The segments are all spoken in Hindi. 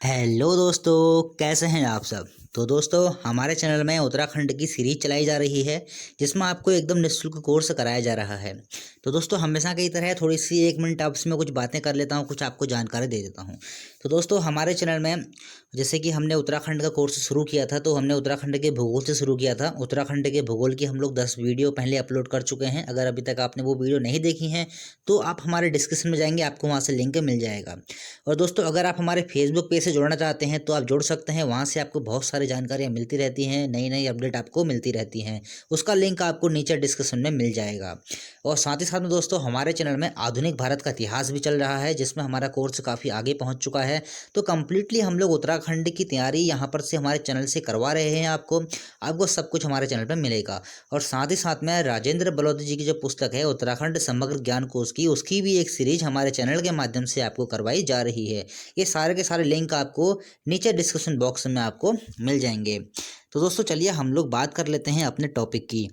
हेलो दोस्तों, कैसे हैं आप सब। तो दोस्तों, हमारे चैनल में उत्तराखंड की सीरीज चलाई जा रही है जिसमें आपको एकदम निःशुल्क कोर्स कराया जा रहा है। तो दोस्तों, हमेशा की तरह थोड़ी सी 1 मिनट आपसे मैं कुछ बातें कर लेता हूँ, कुछ आपको जानकारी दे देता हूँ। तो दोस्तों, हमारे चैनल में जैसे कि हमने उत्तराखंड का कोर्स शुरू किया था, तो हमने उत्तराखंड के भूगोल से शुरू किया था। उत्तराखंड के भूगोल की हम लोग 10 वीडियो पहले अपलोड कर चुके हैं। अगर अभी तक आपने वो वीडियो नहीं देखी हैं तो आप हमारे डिस्क्रिप्शन में जाएंगे, आपको वहाँ से लिंक मिल जाएगा। और दोस्तों, अगर आप हमारे फेसबुक पेज से जुड़ना चाहते हैं तो आप जुड़ सकते हैं। वहाँ से आपको बहुत सारी जानकारियाँ मिलती रहती हैं, नई नई अपडेट आपको मिलती रहती हैं। उसका लिंक आपको नीचे डिस्क्रिप्शन में मिल जाएगा। और साथ ही साथ में दोस्तों, हमारे चैनल में आधुनिक भारत का इतिहास भी चल रहा है, जिसमें हमारा कोर्स काफ़ी आगे पहुँच चुका है। तो कम्प्लीटली हम लोग उत्तराखंड की तैयारी यहाँ पर से हमारे चैनल से करवा रहे हैं। आपको सब कुछ हमारे चैनल पर मिलेगा। और साथ ही साथ में राजेंद्र बलौदी जी की जो पुस्तक है उत्तराखंड समग्र ज्ञान कोश की, उसकी भी एक सीरीज हमारे चैनल के माध्यम से आपको करवाई जा रही है। ये सारे के सारे लिंक आपको नीचे डिस्क्रिप्शन बॉक्स में आपको मिल जाएंगे। तो दोस्तों, चलिए हम लोग बात कर लेते हैं अपने टॉपिक की।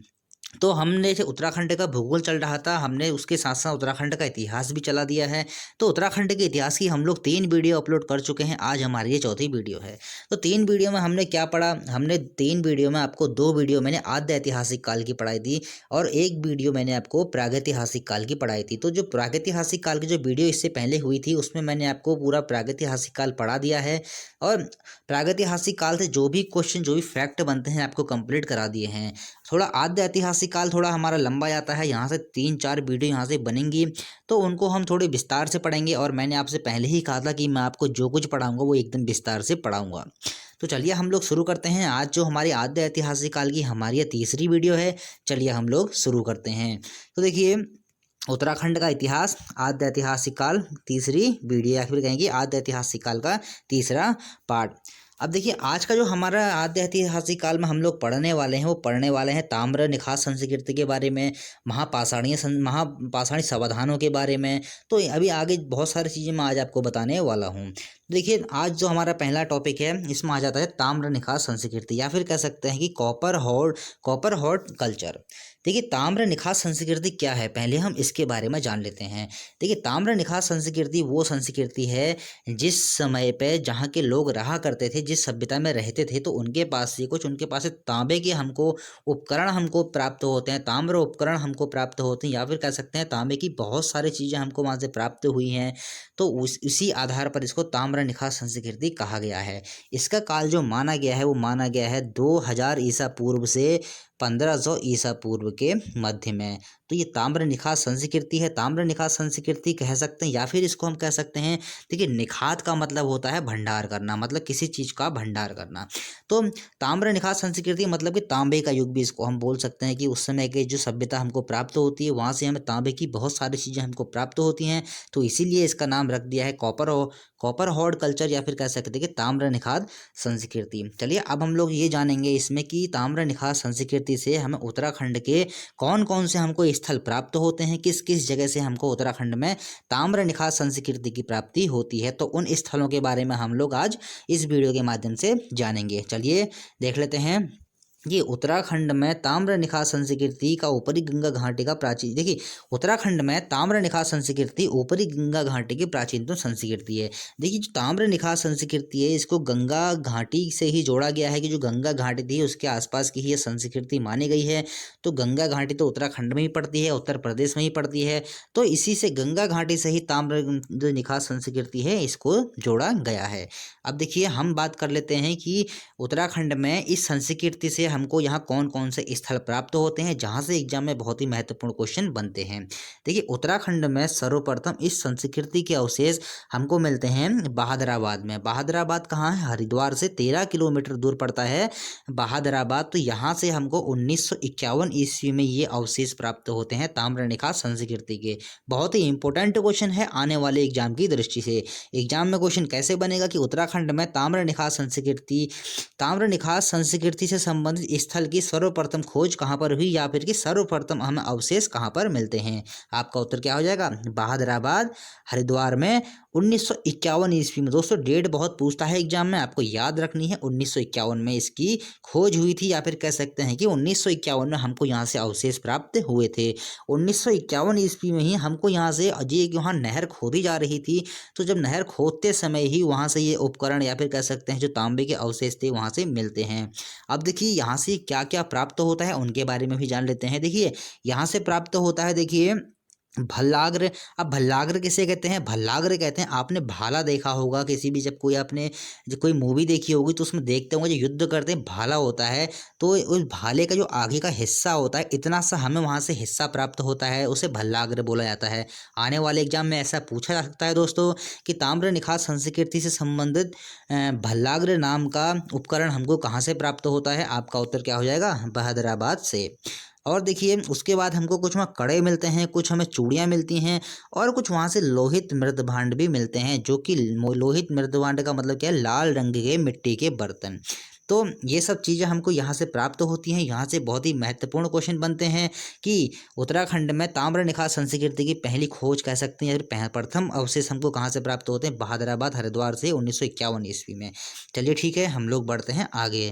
तो हमने जैसे उत्तराखंड का भूगोल चल रहा था, हमने उसके साथ साथ उत्तराखंड का इतिहास भी चला दिया है। तो उत्तराखंड के इतिहास की हम लोग 3 वीडियो अपलोड कर चुके हैं। आज हमारी ये चौथी वीडियो है। तो 3 वीडियो में हमने क्या पढ़ा, हमने 3 वीडियो में आपको 2 वीडियो मैंने आद्य ऐतिहासिक काल की पढ़ाई दी और 1 वीडियो मैंने आपको प्रागैतिहासिक काल की पढ़ाई थी। तो जो प्रागैतिहासिक काल की जो वीडियो इससे पहले हुई थी उसमें मैंने आपको पूरा प्रागैतिहासिक काल पढ़ा दिया है। और प्रागैतिहासिक काल से जो भी क्वेश्चन, जो भी फैक्ट बनते हैं, आपको कंप्लीट करा दिए हैं। थोड़ा आद्य ऐतिहासिक काल थोड़ा हमारा लंबा जाता है, यहाँ से 3-4 वीडियो यहाँ से बनेंगी, तो उनको हम थोड़े विस्तार से पढ़ेंगे। और मैंने आपसे पहले ही कहा था कि मैं आपको जो कुछ पढ़ाऊंगा वो एकदम विस्तार से पढ़ाऊंगा। तो चलिए हम लोग शुरू करते हैं। आज जो हमारी आद्य ऐतिहासिक काल की हमारी ये तीसरी वीडियो है, चलिए हम लोग शुरू करते हैं। तो देखिए, उत्तराखंड का इतिहास आद्य ऐतिहासिक काल तीसरी वीडियो, या फिर कहेंगे आद्य ऐतिहासिक काल का तीसरा पार्ट। अब देखिए, आज का जो हमारा आद्य ऐतिहासिक काल में हम लोग पढ़ने वाले हैं, वो पढ़ने वाले हैं ताम्र निखात संस्कृति के बारे में, महापाषाणी समाधानों के बारे में। तो अभी आगे बहुत सारी चीज़ें मैं आज आपको बताने वाला हूँ। देखिए, आज जो हमारा पहला टॉपिक है इसमें आ जाता है ताम्र निखात संस्कृति, या फिर कह सकते हैं कि कॉपर हॉर्ड कल्चर। देखिए, ताम्र निखात संस्कृति क्या है, पहले हम इसके बारे में जान लेते हैं। देखिए, ताम्र निखात संस्कृति वो संस्कृति है जिस समय पे जहाँ के लोग रहा करते थे, जिस सभ्यता में रहते थे, तो उनके पास से तांबे के हमको उपकरण हमको प्राप्त होते हैं, ताम्र उपकरण हमको प्राप्त होते हैं, या फिर कह सकते हैं तांबे की बहुत सारी चीज़ें हमको वहाँ से प्राप्त हुई हैं। तो उसी आधार पर इसको ताम्र निखात संस्कृति कहा गया है। इसका काल जो माना गया है वो माना गया है 2000 ईसा पूर्व से 1500 ईसा पूर्व के मध्य में। तो ये ताम्र निखात संस्कृति है। ताम्र निखात संस्कृति कह सकते हैं, या फिर इसको हम कह सकते हैं, देखिए, निखात का मतलब होता है भंडार करना, मतलब किसी चीज़ का भंडार करना। तो ताम्र निखात संस्कृति मतलब कि तांबे का युग भी इसको हम बोल सकते हैं, कि उस समय की जो सभ्यता हमको प्राप्त होती है वहाँ से हमें तांबे की बहुत सारी चीज़ें हमको प्राप्त होती हैं। तो इसीलिए इसका नाम रख दिया है कॉपर हॉर्ड कल्चर, या फिर कह सकते हैं कि ताम्र निखात संस्कृति। चलिए, अब हम लोग ये जानेंगे इसमें कि ताम्र निखात संस्कृति से हमें उत्तराखंड के कौन कौन से हमको स्थल प्राप्त होते हैं, किस किस जगह से हमको उत्तराखंड में ताम्र निखात संस्कृति की प्राप्ति होती है। तो उन स्थलों के बारे में हम लोग आज इस वीडियो के माध्यम से जानेंगे। चलिए देख लेते हैं। ये उत्तराखंड में ताम्र निखात संस्कृति का ऊपरी गंगा घाटी का प्राचीन, देखिए, उत्तराखंड में ताम्र निखात संस्कृति ऊपरी गंगा घाटी की प्राचीनतम संस्कृति है। देखिए, जो ताम्र निखात संस्कृति है इसको गंगा घाटी से ही जोड़ा गया है, कि जो गंगा घाटी थी उसके आसपास की ही ये संस्कृति मानी गई है। तो गंगा घाटी तो उत्तराखंड में ही पड़ती है, उत्तर प्रदेश में ही पड़ती है। तो इसी से गंगा घाटी से ही ताम्र जो निखात संस्कृति है इसको जोड़ा गया है। अब देखिए, हम बात कर लेते हैं कि उत्तराखंड में इस संस्कृति से हमको यहाँ कौन कौन से स्थल प्राप्त होते हैं, जहाँ से एग्जाम में बहुत ही महत्वपूर्ण क्वेश्चन बनते हैं। देखिए, उत्तराखंड में सर्वप्रथम इस संस्कृति के अवशेष हमको मिलते हैं बहादुराबाद में। बहादुराबाद कहाँ है, हरिद्वार से 13 किलोमीटर दूर पड़ता है बहादुराबाद। तो यहाँ से हमको 1951 ईस्वी में ये अवशेष प्राप्त होते हैं ताम्र निखात संस्कृति के। बहुत ही इंपॉर्टेंट क्वेश्चन है आने वाले एग्जाम की दृष्टि से। एग्जाम में क्वेश्चन कैसे बनेगा कि उत्तराखंड में ताम्र निखात संस्कृति से संबंधित स्थल की सर्वप्रथम खोज कहाँ पर हुई, या फिर कि सर्वप्रथम हमें अवशेष कहाँ पर मिलते हैं। आपका उत्तर क्या हो जाएगा, बहादुराबाद, हरिद्वार में 1951 ईस्वी में। दोस्तों डेट बहुत पूछता है एग्जाम में, आपको याद रखनी है। 1951 में इसकी खोज हुई थी, या फिर कह सकते हैं कि 1951 में हमको यहाँ से अवशेष प्राप्त हुए थे। 1951 ईस्वी में ही हमको यहाँ से यहाँ नहर खोदी जा रही थी, तो जब नहर खोदते समय ही वहाँ से ये उपकरण या फिर कह सकते हैं जो तांबे के अवशेष थे वहाँ से मिलते हैं। अब देखिए यहाँ से क्या क्या प्राप्त होता है उनके बारे में भी जान लेते हैं। देखिए यहाँ से प्राप्त होता है, देखिए भल्लाग्र। अब भल्लाग्र किसे कहते हैं? भल्लाग्र कहते हैं, आपने भाला देखा होगा किसी भी, जब कोई आपने जो कोई मूवी देखी होगी तो उसमें देखते होंगे जो युद्ध करते हैं भाला होता है, तो उस भाले का जो आगे का हिस्सा होता है इतना सा हमें वहाँ से हिस्सा प्राप्त होता है, उसे भल्लाग्र बोला जाता है। आने वाले एग्जाम में ऐसा पूछा जा सकता है दोस्तों कि ताम्र निखात संस्कृति से संबंधित भल्लाग्र नाम का उपकरण हमको कहाँ से प्राप्त होता है? आपका उत्तर क्या हो जाएगा? बहादुराबाद से। और देखिए उसके बाद हमको कुछ वहाँ कड़े मिलते हैं, कुछ हमें चूड़ियाँ मिलती हैं, और कुछ वहाँ से लोहित मृदभांड भी मिलते हैं, जो कि लोहित मृदभांड का मतलब क्या है? लाल रंग के मिट्टी के बर्तन। तो ये सब चीज़ें हमको यहाँ से प्राप्त होती हैं। यहाँ से बहुत ही महत्वपूर्ण क्वेश्चन बनते हैं कि उत्तराखंड में ताम्र निखात संस्कृति की पहली खोज कह सकते हैं, या फिर प्रथम अवशेष हमको कहाँ से प्राप्त होते हैं? बहादुराबाद हरिद्वार से 1951 ईस्वी में। चलिए ठीक है, हम लोग बढ़ते हैं आगे।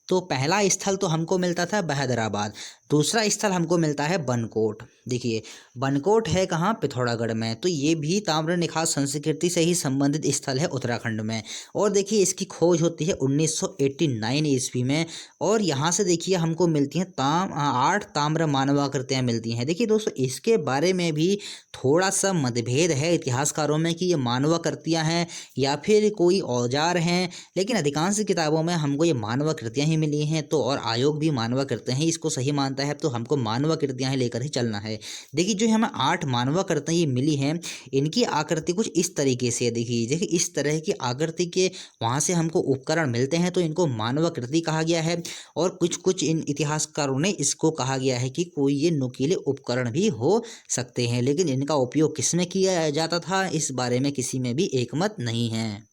तो पहला स्थल तो हमको मिलता था बहादुराबाद, दूसरा स्थल हमको मिलता है बनकोट। देखिए बनकोट है कहाँ? पिथौरागढ़ में। तो ये भी ताम्र निखात संस्कृति से ही संबंधित स्थल है उत्तराखंड में। और देखिए इसकी खोज होती है 1989 ईस्वी में, और यहाँ से देखिए हमको मिलती हैं 8 ताम्र मानवाकृतियाँ मिलती हैं। देखिए दोस्तों इसके बारे में भी थोड़ा सा मतभेद है इतिहासकारों में कि ये मानवाकृतियाँ हैं या फिर कोई औजार हैं, लेकिन अधिकांश किताबों में हमको ये मानवाकृतियाँ ही मिली हैं। तो और आयोग भी मानवाकृतियाँ ही इसको सही मानता है, तो हमको मानवाकृतियाँ ही लेकर ही चलना है। देखिए जो हमें 8 मानवाकृतियाँ ये मिली हैं, इनकी आकृति कुछ इस तरीके से है। देखिए इस तरह की आकृति के वहाँ से हमको उपकरण मिलते हैं, तो इनको मानवाकृति कहा गया है। और कुछ इन इतिहासकारों ने इसको कहा गया है कि कोई ये नुकीले उपकरण भी हो सकते हैं, लेकिन इनका उपयोग किसमें किया जाता था इस बारे में किसी में भी एकमत नहीं है।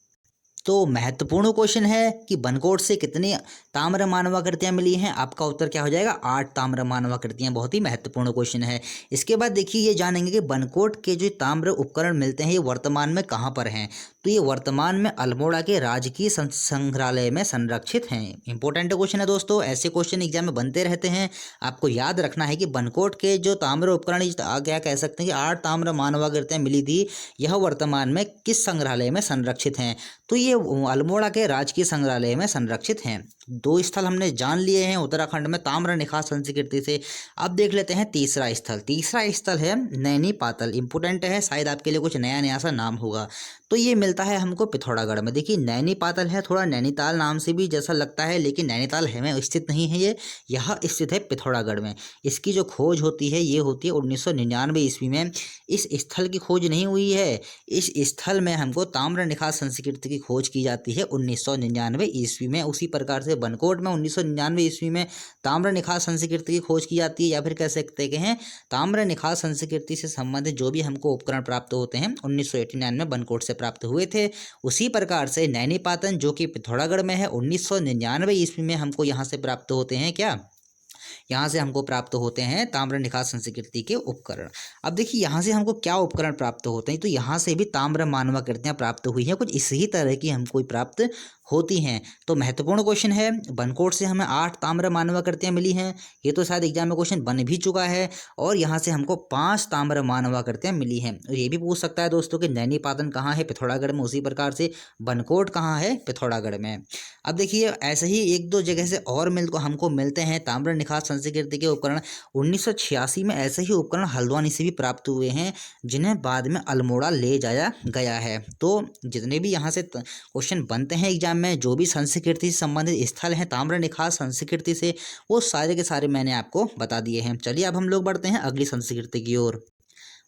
तो महत्वपूर्ण क्वेश्चन है कि बनकोट से कितनी ताम्र मानवाकृतियाँ मिली हैं? आपका उत्तर क्या हो जाएगा? 8 ताम्र मानवाकृतियाँ। बहुत ही महत्वपूर्ण क्वेश्चन है। इसके बाद देखिए ये जानेंगे कि बनकोट के जो ताम्र उपकरण मिलते हैं ये वर्तमान में कहाँ पर हैं। तो ये वर्तमान में अल्मोड़ा के राजकीय संग्रहालय में संरक्षित हैं। इंपॉर्टेंट क्वेश्चन है दोस्तों, ऐसे क्वेश्चन एग्जाम में बनते रहते हैं। आपको याद रखना है कि बनकोट के जो ताम्र उपकरण क्या कह सकते हैं कि 8 ताम्र मानवाकृतियाँ मिली थी, यह वर्तमान में किस संग्रहालय में संरक्षित हैं? तो ये अल्मोड़ा के राजकीय संग्रहालय में संरक्षित हैं। 2 स्थल हमने जान लिए हैं उत्तराखंड में ताम्र निखात संस्कृति से। अब देख लेते हैं तीसरा स्थल। तीसरा स्थल है नैनी पातल। इंपोर्टेंट है, शायद आपके लिए कुछ नया नया सा नाम होगा। तो ये मिलता है हमको पिथौरागढ़ में। देखिए नैनी पातल है, थोड़ा नैनीताल नाम से भी जैसा लगता है, लेकिन नैनीताल है में स्थित नहीं है ये, यह स्थित है पिथौरागढ़ में। इसकी जो खोज होती है ये होती है 1999 ईस्वी में। इस स्थल की खोज नहीं हुई है, इस स्थल में हमको ताम्र निखात संस्कृति की खोज की जाती है 1999 ईस्वी में। उसी प्रकार से बनकोट में 1999 ईस्वी में ताम्र निखात संस्कृति की खोज की जाती है, या फिर कह सकते हैं ताम्र निखात संस्कृति से संबंधित जो भी हमको उपकरण प्राप्त होते हैं 1989 में बनकोट से प्राप्त हुए थे। उसी प्रकार से नैनी पातन जो कि पिथौरागढ़ में है 1999 ईस्वी में हमको यहाँ से प्राप्त होते हैं क्या? यहाँ से हमको प्राप्त होते हैं ताम्र निखात संस्कृति के उपकरण। अब देखिए यहाँ से हमको क्या उपकरण प्राप्त होते हैं, तो यहाँ से भी ताम्र मानवाकृतियाँ प्राप्त हुई हैं, कुछ इसी तरह की हमको प्राप्त होती हैं। तो महत्वपूर्ण क्वेश्चन है, बनकोट से हमें 8 ताम्र मानवाकृतियाँ मिली हैं, ये तो शायद एग्जाम में क्वेश्चन बन भी चुका है। और यहाँ से हमको 5 ताम्र मानवाकृतियाँ मिली हैं। और ये भी पूछ सकता है दोस्तों कि नैनी पातन कहाँ है? पिथौरागढ़ में। उसी प्रकार से बनकोट कहाँ है? पिथौरागढ़ में। अब देखिए ऐसे ही 1-2 जगह से और हमको मिलते हैं ताम्र निखात संस्कृति के उपकरण। 1986 में ऐसे ही उपकरण हल्द्वानी से भी प्राप्त हुए हैं, जिन्हें बाद में अल्मोड़ा ले जाया गया है। तो जितने भी यहाँ से क्वेश्चन बनते हैं एग्जाम में, जो भी संस्कृति से संबंधित स्थल हैं ताम्र निखात संस्कृति से, वो सारे के सारे मैंने आपको बता दिए हैं। चलिए अब हम लोग बढ़ते हैं अगली संस्कृति की ओर।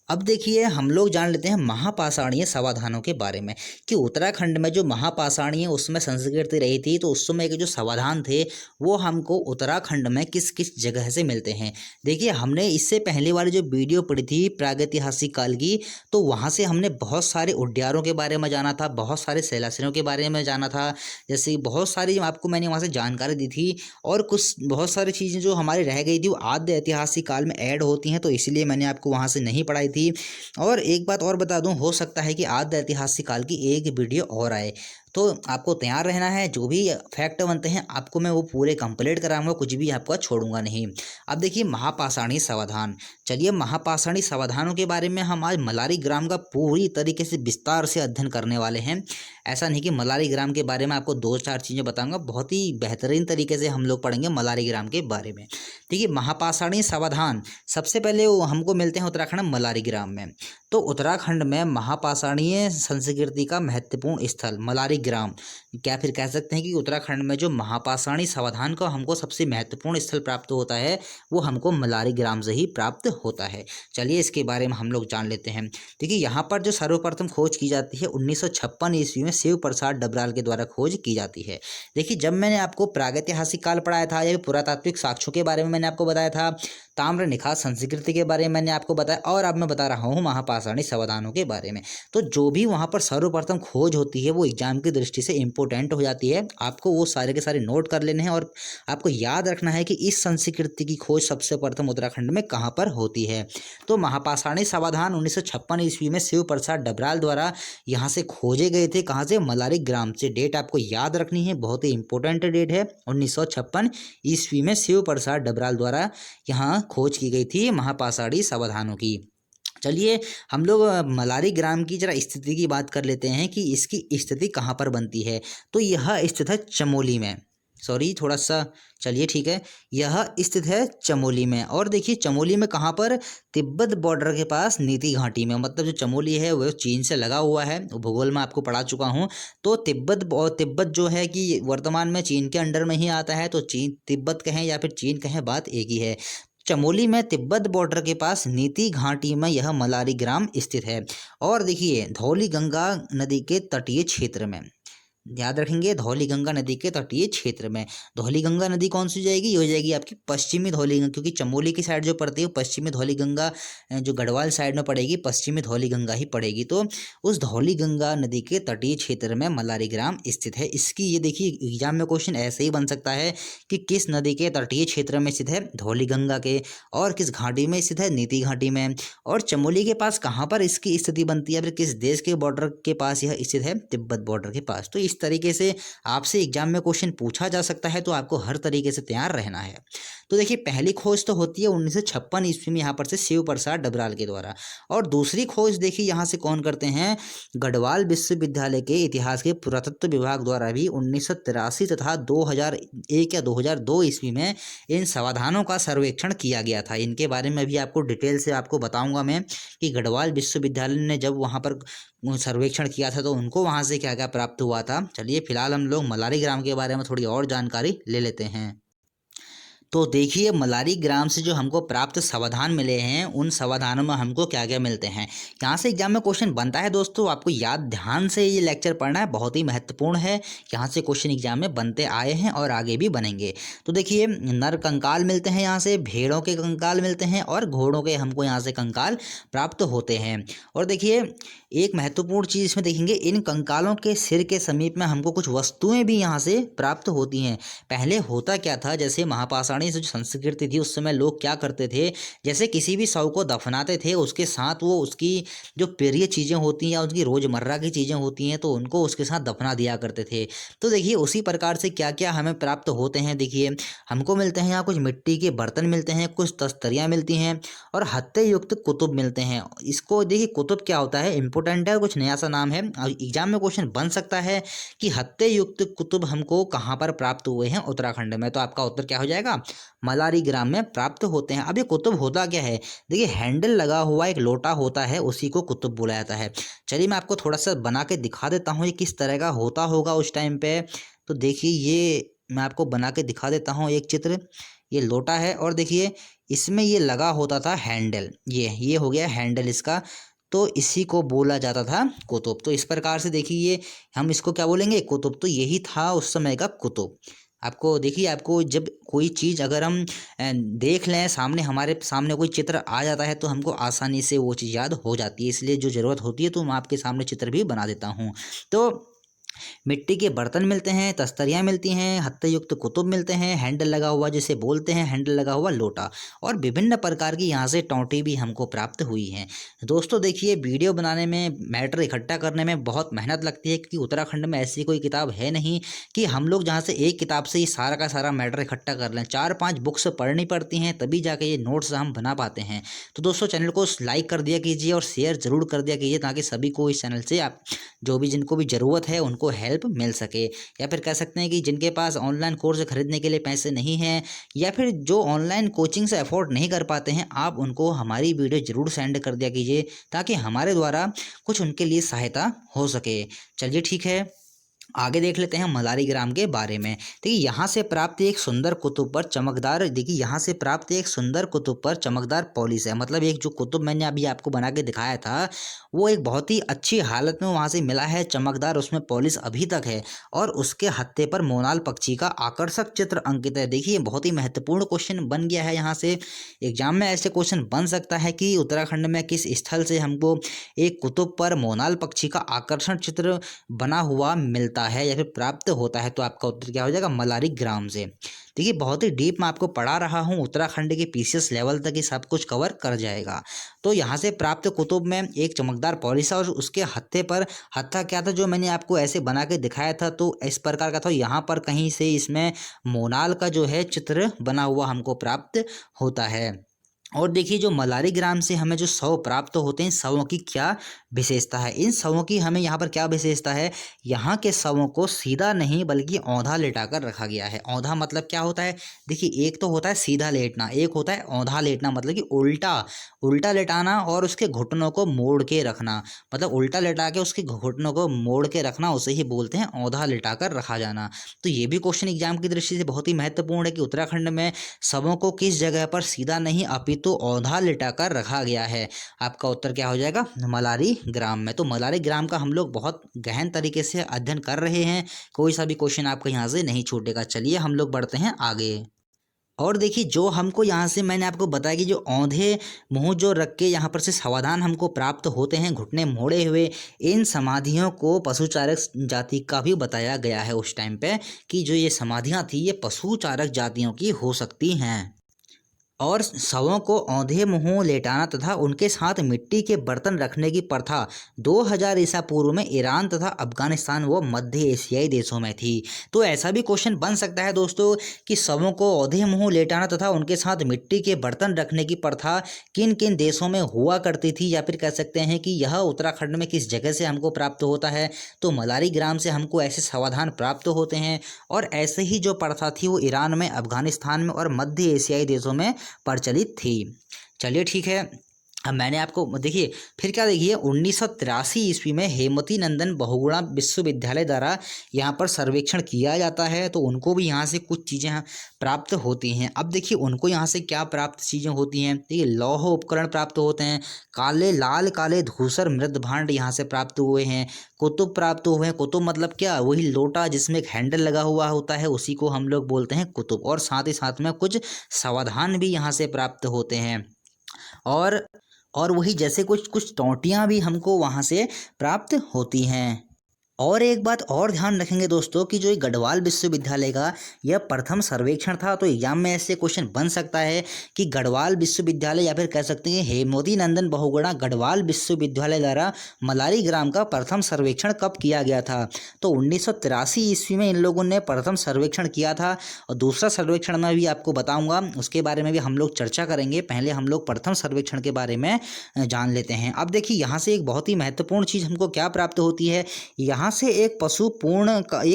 अब देखिए हम लोग जान लेते हैं महापाषाणीय समाधानों के बारे में, कि उत्तराखंड में जो महापाषाणीय उसमें संस्कृति रही थी, तो उस समय के जो समाधान थे वो हमको उत्तराखंड में किस किस जगह से मिलते हैं। देखिए हमने इससे पहले वाली जो वीडियो पढ़ी थी प्रागैतिहासिक काल की, तो वहाँ से हमने बहुत सारे उड्यारों के बारे में जाना था, बहुत सारे शैलाश्रयों के बारे में जाना था, जैसे बहुत सारी आपको मैंने वहाँ से जानकारी दी थी। और कुछ बहुत सारी चीज़ें जो हमारी रह गई थी वो आद्य ऐतिहासिक काल में ऐड होती हैं, तो इसलिए मैंने आपको वहाँ से नहीं पढ़ाई थी। थी। और एक बात और बता दूं, हो सकता है कि आद्य ऐतिहासिक काल की एक वीडियो और आए, तो आपको तैयार रहना है। जो भी फैक्ट बनते हैं आपको मैं वो पूरे कंप्लीट कराऊंगा, कुछ भी आपका छोड़ूंगा नहीं। अब देखिए महापाषाणी समाधान। चलिए महापाषाणी समाधानों के बारे में हम आज मलारी ग्राम का पूरी तरीके से विस्तार से अध्ययन करने वाले हैं। ऐसा नहीं कि मलारी ग्राम के बारे में आपको 2-4 चीज़ें बताऊंगा, बहुत ही बेहतरीन तरीके से हम लोग पढ़ेंगे मलारी ग्राम के बारे में। देखिए महापाषाणी समाधान सबसे पहले वो हमको मिलते हैं उत्तराखंड मलारी ग्राम में। तो उत्तराखंड में महापाषाणीय संस्कृति का महत्वपूर्ण स्थल मलारी ग्राम, क्या फिर कह सकते हैं कि उत्तराखंड में जो महापाषाणी समाधान का हमको सबसे महत्वपूर्ण स्थल प्राप्त होता है वो हमको मलारी ग्राम से ही प्राप्त होता है। चलिए इसके बारे में हम लोग जान लेते हैं। देखिए यहाँ पर जो सर्वप्रथम खोज की जाती है 1956 ईस्वी में शिव प्रसाद डबराल के द्वारा खोज की जाती है। देखिए जब मैंने आपको प्रागैतिहासिक काल पढ़ाया था या पुरातात्विक साक्ष्यों के बारे में मैंने आपको बताया था, ताम्र निखात संस्कृति के बारे में मैंने आपको बताया, और अब मैं बता रहा हूँ महापाषाणी समाधानों के बारे में। तो जो भी वहाँ पर सर्वप्रथम खोज होती है वो एग्जाम की दृष्टि से इंपॉर्टेंट हो जाती है। आपको वो सारे के सारे नोट कर लेने हैं और आपको याद रखना है कि इस संस्कृति की खोज सबसे प्रथम उत्तराखंड में कहाँ पर होती है। तो महापाषाणी समाधान 1956 ईस्वी में शिव प्रसाद डबराल द्वारा यहाँ से खोजे गए थे। कहाँ से? मलारी ग्राम से। डेट आपको याद रखनी है, बहुत ही इंपॉर्टेंट डेट है। 1956 ईस्वी में शिव प्रसाद डबराल द्वारा यहाँ खोज की गई थी महापाषाणी समाधानों की। चलिए हम लोग मलारी ग्राम की जरा स्थिति की बात कर लेते हैं कि इसकी स्थिति कहाँ पर बनती है। तो यह स्थित है चमोली में, सॉरी थोड़ा सा, चलिए ठीक है, यह स्थित है चमोली में। और देखिए चमोली में कहाँ पर? तिब्बत बॉर्डर के पास नीति घाटी में। मतलब जो चमोली है वह चीन से लगा हुआ है, भूगोल में आपको पढ़ा चुका हूँ। तो तिब्बत जो है कि वर्तमान में चीन के अंडर में ही आता है। तो चीन तिब्बत कहें या फिर चीन कहें, बात एक ही है। चमोली में तिब्बत बॉर्डर के पास नीति घाटी में यह मलारी ग्राम स्थित है। और देखिए धौलीगंगा नदी के तटीय क्षेत्र में, याद रखेंगे धौलीगंगा नदी के तटीय क्षेत्र में। धौलीगंगा नदी कौन सी जाएगी? ये हो जाएगी आपकी पश्चिमी धौलीगंगा, क्योंकि चमोली की साइड जो पड़ती है पश्चिमी धौलीगंगा, जो गढ़वाल साइड में पड़ेगी पश्चिमी धौलीगंगा ही पड़ेगी। तो उस धौलीगंगा नदी के तटीय क्षेत्र में मलारी ग्राम स्थित है। इसकी ये देखिए एग्जाम में क्वेश्चन ऐसे ही बन सकता है कि किस नदी के तटीय क्षेत्र में स्थित है? धौलीगंगा के। और किस घाटी में स्थित है? नीति घाटी में। और चमोली के पास कहाँ पर इसकी स्थिति बनती है, फिर किस देश के बॉर्डर के पास यह स्थित है? तिब्बत बॉर्डर के पास। तो इस तरीके से आपसे एग्जाम में क्वेश्चन पूछा जा सकता है, तो आपको हर तरीके से तैयार रहना है। तो देखिए पहली खोज तो होती है 1956 ईस्वी में यहाँ पर से शिव प्रसाद डबराल के द्वारा। और दूसरी खोज देखिए यहाँ से कौन करते हैं? गढ़वाल विश्वविद्यालय के इतिहास के पुरातत्व विभाग द्वारा भी 1983 तथा 2001 या 2002 ईस्वी में इन समाधानों का सर्वेक्षण किया गया था। इनके बारे में भी आपको डिटेल से आपको बताऊंगा मैं कि गढ़वाल विश्वविद्यालय ने जब वहाँ पर सर्वेक्षण किया था तो उनको वहाँ से क्या क्या प्राप्त हुआ था। चलिए फिलहाल हम लोग मलारी ग्राम के बारे में थोड़ी और जानकारी ले लेते हैं। तो देखिए मलारी ग्राम से जो हमको प्राप्त समाधान मिले हैं उन समाधानों में हमको क्या क्या मिलते हैं, यहाँ से एग्जाम में क्वेश्चन बनता है। दोस्तों आपको याद ध्यान से ये लेक्चर पढ़ना है, बहुत ही महत्वपूर्ण है। यहाँ से क्वेश्चन एग्जाम में बनते आए हैं और आगे भी बनेंगे। तो देखिए नर कंकाल मिलते हैं यहाँ से, भेड़ों के कंकाल मिलते हैं और घोड़ों के हमको यहाँ से कंकाल प्राप्त होते हैं। और देखिए एक महत्वपूर्ण चीज़ इसमें देखेंगे, इन कंकालों के सिर के समीप में हमको कुछ वस्तुएं भी यहाँ से प्राप्त होती हैं। पहले होता क्या था, जैसे महापाषाणी से जो संस्कृति थी उस समय लोग क्या करते थे, जैसे किसी भी शव को दफनाते थे उसके साथ वो उसकी जो प्रिय चीज़ें होती हैं या उसकी रोज़मर्रा की चीज़ें होती हैं तो उनको उसके साथ दफना दिया करते थे। तो देखिए उसी प्रकार से क्या क्या हमें प्राप्त होते हैं। देखिए हमको मिलते हैं यहाँ कुछ मिट्टी के बर्तन मिलते हैं, कुछ तस्तरियाँ मिलती हैं और हत्थे युक्त कुतुब मिलते हैं। इसको देखिए कुतुब क्या होता है, इंपॉर्टेंट है, कुछ नया सा नाम है। एग्जाम में क्वेश्चन बन सकता है कि हत्थे युक्त कुतुब हमको कहाँ पर प्राप्त हुए हैं? उत्तराखंड में। तो आपका उत्तर क्या हो जाएगा? मलारी ग्राम में प्राप्त होते हैं। अब ये कुतुब होता क्या है? देखिए हैंडल लगा हुआ एक लोटा होता है, उसी को कुतुब बोला जाता है। चलिए मैं आपको थोड़ा सा बना के दिखा देता हूँ ये किस तरह का होता होगा उस टाइम पे। तो देखिए ये मैं आपको बना के दिखा देता हूँ एक चित्र। ये लोटा है और देखिए इसमें ये लगा होता था हैंडल, ये हो गया हैंडल इसका। तो इसी को बोला जाता था कुतुब। तो इस प्रकार से देखिए ये हम इसको क्या बोलेंगे? कुतुब। तो यही था उस समय का कुतुब। आपको देखिए आपको जब कोई चीज़ अगर हम देख लें सामने, हमारे सामने कोई चित्र आ जाता है तो हमको आसानी से वो चीज़ याद हो जाती है। इसलिए जो ज़रूरत होती है तो मैं आपके सामने चित्र भी बना देता हूँ। तो मिट्टी के बर्तन मिलते हैं, तस्तरियाँ मिलती हैं, हत्थे युक्त कुतुब मिलते हैं, हैंडल लगा हुआ जिसे बोलते हैं, हैंडल लगा हुआ लोटा, और विभिन्न प्रकार की यहाँ से टोंटी भी हमको प्राप्त हुई हैं। दोस्तों देखिए, वीडियो बनाने में, मैटर इकट्ठा करने में बहुत मेहनत लगती है, क्योंकि उत्तराखंड में ऐसी कोई किताब है नहीं कि हम लोग जहाँ से एक किताब से ही सारा का सारा मैटर इकट्ठा कर लें। 4-5 बुक्स पढ़नी पड़ती हैं, तभी जाके ये नोट्स हम बना पाते हैं। तो दोस्तों चैनल को लाइक कर दिया कीजिए और शेयर ज़रूर कर दिया कीजिए, ताकि सभी को इस चैनल से आप जो भी जिनको भी ज़रूरत है उनको हेल्प मिल सके। या फिर कह सकते हैं कि जिनके पास ऑनलाइन कोर्स खरीदने के लिए पैसे नहीं हैं, या फिर जो ऑनलाइन कोचिंग से अफोर्ड नहीं कर पाते हैं, आप उनको हमारी वीडियो ज़रूर सेंड कर दिया कीजिए, ताकि हमारे द्वारा कुछ उनके लिए सहायता हो सके। चलिए ठीक है, आगे देख लेते हैं मलारी ग्राम के बारे में। देखिए यहाँ से प्राप्त एक सुंदर कुतुब पर चमकदार, देखिए यहाँ से प्राप्त एक सुंदर कुतुब पर चमकदार पॉलिश है। मतलब एक जो कुतुब मैंने अभी आपको बना के दिखाया था, वो एक बहुत ही अच्छी हालत में वहाँ से मिला है, चमकदार, उसमें पॉलिश अभी तक है, और उसके हत्थे पर मोनाल पक्षी का आकर्षक चित्र अंकित है। देखिए बहुत ही महत्वपूर्ण क्वेश्चन बन गया है। यहाँ से एग्जाम में ऐसे क्वेश्चन बन सकता है कि उत्तराखंड में किस स्थल से हमको एक कुतुब पर मोनाल पक्षी का आकर्षण चित्र बना हुआ मिलता है या फिर प्राप्त होता है। तो आपका उत्तर क्या हो जाएगा? मलारी ग्राम से। देखिए बहुत ही डीप मैं आपको पढ़ा रहा हूँ, उत्तराखंड के पीसीएस लेवल तक ये सब कुछ कवर कर जाएगा। तो यहाँ से प्राप्त कुतुब में एक चमकदार पॉलिश और उसके हत्थे पर, हत्था क्या था जो मैंने आपको ऐसे बना के दिखाया था, तो इस प्रकार का था। यहाँ पर कहीं से इसमें मोनाल का जो है चित्र बना हुआ हमको प्राप्त होता है। और देखिए जो मलारी ग्राम से हमें जो शव प्राप्त होते हैं, शवों की क्या विशेषता है, इन शवों की हमें यहाँ पर क्या विशेषता है? यहाँ के शवों को सीधा नहीं बल्कि औंधा लेटाकर रखा गया है। औंधा मतलब क्या होता है? देखिए एक तो होता है सीधा लेटना, एक होता है औंधा लेटना, मतलब कि उल्टा उल्टा लेटाना और उसके घुटनों को मोड़ के रखना। मतलब उल्टा लेटा के उसके घुटनों को मोड़ के रखना, उसे ही बोलते हैं औंधा लेटाकर रखा जाना। तो ये भी क्वेश्चन एग्जाम की दृष्टि से बहुत ही महत्वपूर्ण है कि उत्तराखंड में शवों को किस जगह पर सीधा नहीं अपितु औंधा लिटाकर रखा गया है। आपका उत्तर क्या हो जाएगा? मलारी ग्राम में। तो मलारी ग्राम का हम लोग बहुत गहन तरीके से अध्ययन कर रहे हैं, कोई सा भी क्वेश्चन आपका यहाँ से नहीं छूटेगा। चलिए हम लोग बढ़ते हैं आगे। और देखिए जो हमको यहाँ से मैंने आपको बताया कि जो औंधे मुंह जो रख के यहाँ पर से सावधान हमको प्राप्त होते हैं, घुटने मोड़े हुए, इन समाधियों को पशुचारक जाति का भी बताया गया है उस टाइम पे, कि जो ये समाधियाँ थी ये पशुचारक जातियों की हो सकती हैं। और शवों को औंधे मुंह लेटाना तथा उनके साथ मिट्टी के बर्तन रखने की प्रथा 2000 ईसा पूर्व में ईरान तथा अफगानिस्तान व मध्य एशियाई देशों में थी। तो ऐसा भी क्वेश्चन बन सकता है दोस्तों कि शवों को औंधे मुंह लेटाना तथा उनके साथ मिट्टी के बर्तन रखने की प्रथा किन किन देशों में हुआ करती थी, या फिर कह सकते हैं कि यह उत्तराखंड में किस जगह से हमको प्राप्त होता है। तो मलारी ग्राम से हमको ऐसे समाधान प्राप्त होते हैं, और ऐसे ही जो प्रथा थी वो ईरान में, अफगानिस्तान में और मध्य एशियाई देशों में प्रचलित थी। चलिए ठीक है, अब मैंने आपको देखिए फिर क्या, देखिए 1983 ईस्वी में हेमवती नंदन बहुगुणा विश्वविद्यालय द्वारा यहाँ पर सर्वेक्षण किया जाता है, तो उनको भी यहाँ से कुछ चीज़ें प्राप्त होती हैं। अब देखिए उनको यहाँ से क्या प्राप्त चीज़ें होती हैं? देखिए लौह उपकरण प्राप्त होते हैं, काले लाल काले धूसर मृद भांड यहाँ से प्राप्त हुए हैं, कुतुब प्राप्त हुए हैं। कुतुब मतलब क्या? वही लोटा जिसमें एक हैंडल लगा हुआ होता है, उसी को हम लोग बोलते हैं कुतुब। और साथ ही साथ में कुछ समाधान भी यहाँ से प्राप्त होते हैं, और वही जैसे कुछ कुछ टोंटियाँ भी हमको वहाँ से प्राप्त होती हैं। और एक बात और ध्यान रखेंगे दोस्तों कि जो ये गढ़वाल विश्वविद्यालय का यह प्रथम सर्वेक्षण था, तो एग्जाम में ऐसे क्वेश्चन बन सकता है कि गढ़वाल विश्वविद्यालय, या फिर कह सकते हैं हेमवती नंदन बहुगुणा गढ़वाल विश्वविद्यालय द्वारा मलारी ग्राम का प्रथम सर्वेक्षण कब किया गया था। तो 1983 ईस्वी में इन लोगों ने प्रथम सर्वेक्षण किया था, और दूसरा सर्वेक्षण मैं भी आपको बताऊँगा, उसके बारे में भी हम लोग चर्चा करेंगे। पहले हम लोग प्रथम सर्वेक्षण के बारे में जान लेते हैं। अब देखिए यहाँ से एक बहुत ही महत्वपूर्ण चीज़ हमको क्या प्राप्त होती है, यहाँ से एक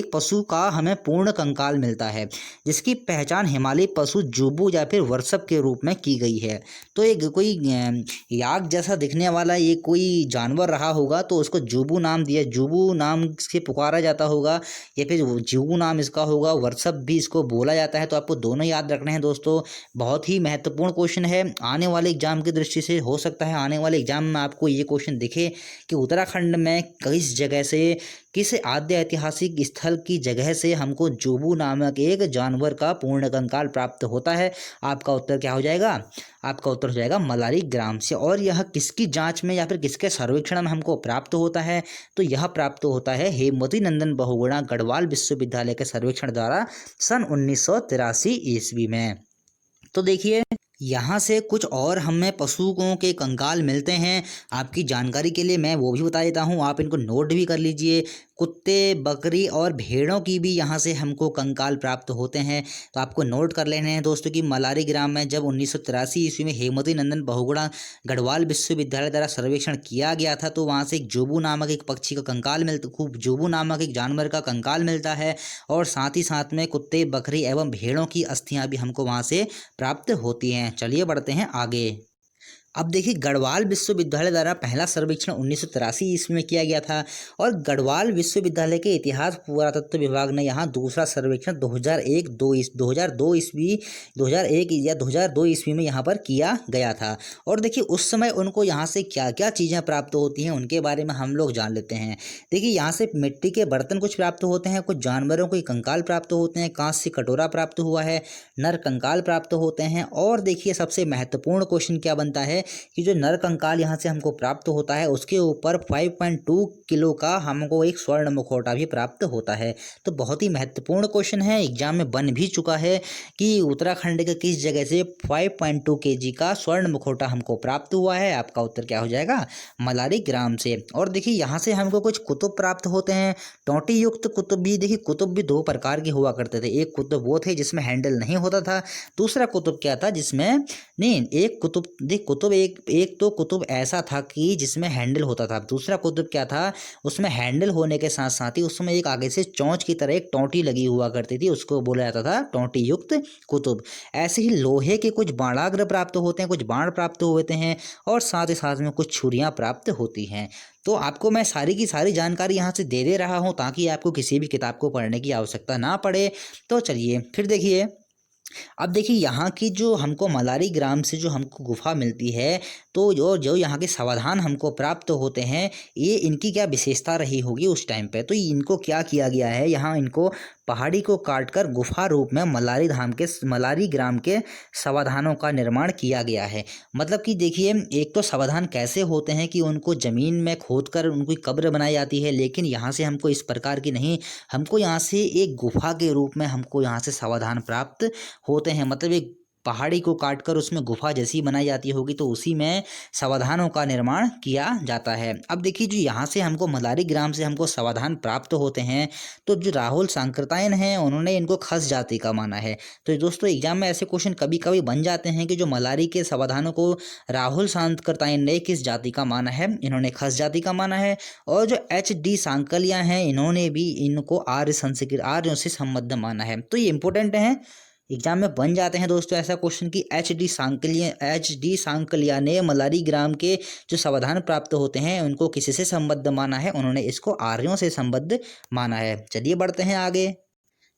पशु का हमें पूर्ण कंकाल मिलता है, जिसकी पहचान हिमालयी पशु जुबू या फिर वर्षप के रूप में की गई है। तो एक कोई याक जैसा दिखने वाला ये कोई जानवर रहा होगा, तो उसको जुबू नाम दिया, जुबू नाम से पुकारा जाता होगा, या फिर जुबू नाम इसका होगा, वर्षप भी इसको बोला जाता है। तो आपको दोनों याद रखने हैं दोस्तों, बहुत ही महत्वपूर्ण क्वेश्चन है आने वाले एग्जाम की दृष्टि से। हो सकता है आने वाले एग्जाम में आपको ये क्वेश्चन दिखे कि उत्तराखंड में किस जगह से किस आद्य ऐतिहासिक स्थल की जगह से हमको जोबू नामक एक जानवर का पूर्ण कंकाल प्राप्त होता है? आपका उत्तर क्या हो जाएगा? आपका उत्तर हो जाएगा मलारी ग्राम से। और यह किसकी जांच में या फिर किसके सर्वेक्षण में हमको प्राप्त होता है? तो यह प्राप्त होता है हेमवती नंदन बहुगुणा गढ़वाल विश्वविद्यालय के सर्वेक्षण द्वारा सन 1983 ईस्वी में। तो देखिए यहाँ से कुछ और हमें पशुओं के कंकाल मिलते हैं। आपकी जानकारी के लिए मैं वो भी बता देता हूँ, आप इनको नोट भी कर लीजिए। कुत्ते, बकरी और भेड़ों की भी यहाँ से हमको कंकाल प्राप्त होते हैं। तो आपको नोट कर लेने हैं दोस्तों कि मलारी ग्राम में जब 1983 ईस्वी में हेमवती नंदन बहुगुणा गढ़वाल विश्वविद्यालय द्वारा सर्वेक्षण किया गया था, तो वहाँ से एक जोबू नामक एक पक्षी का कंकाल जोबू नामक एक जानवर का कंकाल मिलता है। और साथ ही साथ में कुत्ते, बकरी एवं भेड़ों की अस्थियाँ भी हमको वहाँ से प्राप्त होती हैं। चलिए बढ़ते हैं आगे। अब देखिए गढ़वाल विश्वविद्यालय द्वारा पहला सर्वेक्षण 1983 ईस्वी में किया गया था और गढ़वाल विश्वविद्यालय के इतिहास पुरातत्व विभाग ने यहाँ दूसरा सर्वेक्षण 2002 ईस्वी 2001 या 2002 ईस्वी में यहाँ पर किया गया था। और देखिए उस समय उनको यहाँ से क्या क्या चीज़ें प्राप्त होती हैं उनके बारे में हम लोग जान लेते हैं। देखिए यहाँ से मिट्टी के बर्तन कुछ प्राप्त होते हैं, कुछ जानवरों के कंकाल प्राप्त होते हैं, कांस्य से कटोरा प्राप्त हुआ है, नर कंकाल प्राप्त होते हैं। और देखिए सबसे महत्वपूर्ण क्वेश्चन क्या बनता है कि जो नर कंकाल यहाँ से हमको प्राप्त होता है उसके ऊपर 5.2 किलो का हमको एक स्वर्ण मुखौटा भी प्राप्त होता है। तो बहुत ही महत्वपूर्ण क्वेश्चन है, एग्जाम में बन भी चुका है कि उत्तराखंड के किस जगह से 5.2 केजी का स्वर्ण मुखौटा हमको प्राप्त हुआ है। आपका उत्तर क्या हो जाएगा? मलारी ग्राम से। और देखिए यहाँ से हमको कुछ कुतुब प्राप्त होते हैं, टोंटी युक्त कुतुब भी। देखिए कुतुब भी दो प्रकार के हुआ करते थे, एक कुतुब वो थे जिसमें हैंडल नहीं होता था, दूसरा कुतुब क्या था जिसमें नहीं एक कुतुब देख कुतुब एक तो कुतुब ऐसा था कि जिसमें हैंडल होता था, दूसरा कुतुब क्या था उसमें हैंडल होने के साथ साथ ही उसमें एक आगे से चोंच की तरह एक टोंटी लगी हुआ करती थी, उसको बोला जाता था टोंटी युक्त कुतुब। ऐसे ही लोहे के कुछ बाणाग्र प्राप्त होते हैं, कुछ बाण प्राप्त होते हैं और साथ ही साथ में कुछ छुरियां प्राप्त होती हैं। तो आपको मैं सारी की सारी जानकारी यहाँ से दे रहा हूँ ताकि आपको किसी भी किताब को पढ़ने की आवश्यकता ना पड़े। तो चलिए फिर देखिए, अब देखिए यहाँ की जो हमको मलारी ग्राम से जो हमको गुफा मिलती है, तो जो यहाँ के समाधान हमको प्राप्त होते हैं, ये इनकी क्या विशेषता रही होगी उस टाइम पे। तो इनको क्या किया गया है, यहाँ इनको पहाड़ी को काटकर गुफा रूप में मलारी ग्राम के समाधानों का निर्माण किया गया है। मतलब कि देखिए एक तो समाधान कैसे होते हैं कि उनको ज़मीन में खोदकर उनकी कब्र बनाई जाती है, लेकिन यहाँ से हमको इस प्रकार की नहीं, हमको यहाँ से एक गुफा के रूप में हमको यहाँ से समाधान प्राप्त होते हैं। मतलब एक पहाड़ी को काटकर उसमें गुफा जैसी बनाई जाती होगी, तो उसी में समाधानों का निर्माण किया जाता है। अब देखिए जो यहाँ से हमको मलारी ग्राम से हमको समाधान प्राप्त होते हैं, तो जो राहुल सांकृत्यायन हैं उन्होंने इनको खस जाति का माना है। तो दोस्तों एग्जाम में ऐसे क्वेश्चन कभी कभी बन जाते हैं कि जो मलारी के समाधानों को राहुल सांकृत्यायन ने किस जाति का माना है, इन्होंने खस जाति का माना है। और जो HD सांकलिया हैं इन्होंने भी इनको आर्यों से संबद्ध माना है। तो ये इंपॉर्टेंट है, एग्जाम में बन जाते हैं दोस्तों ऐसा क्वेश्चन कि HD सांकलिया ने मलारी ग्राम के जो समाधान प्राप्त होते हैं उनको किसी से संबद्ध माना है, उन्होंने इसको आर्यों से संबद्ध माना है। चलिए बढ़ते हैं आगे।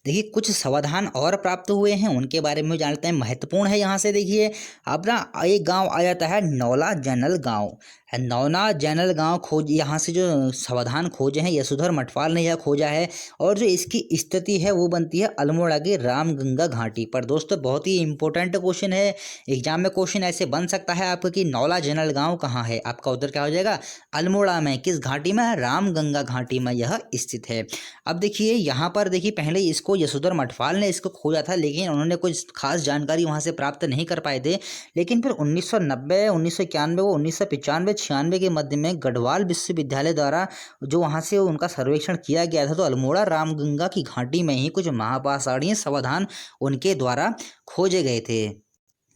देखिए कुछ समाधान और प्राप्त हुए हैं उनके बारे में जानते हैं, महत्वपूर्ण है। यहाँ से देखिए अपना एक गांव आ जाता है नौला जनल गांव। नौना जैनल गांव खोज, यहाँ से जो समाधान खोजे हैं यशोधर मठपाल ने यह खोजा है। और जो इसकी स्थिति है वो बनती है अल्मोड़ा के रामगंगा घाटी पर। दोस्तों बहुत ही इंपॉर्टेंट क्वेश्चन है, एग्जाम में क्वेश्चन ऐसे बन सकता है आपका कि नौला जैनल गांव कहाँ है। आपका उत्तर क्या हो जाएगा? अल्मोड़ा में। किस घाटी में? रामगंगा घाटी में यह स्थित है। अब देखिए यहाँ पर देखिए पहले इसको यशोधर मठपाल ने इसको खोजा था, लेकिन उन्होंने कुछ खास जानकारी वहाँ से प्राप्त नहीं कर पाए थे। लेकिन फिर 1990, 1991 व 1995, 1996 के मध्य में गढ़वाल विश्वविद्यालय द्वारा जो वहाँ से उनका सर्वेक्षण किया गया था, तो अल्मोड़ा रामगंगा की घाटी में ही कुछ महापाषाणीय समाधान उनके द्वारा खोजे गए थे।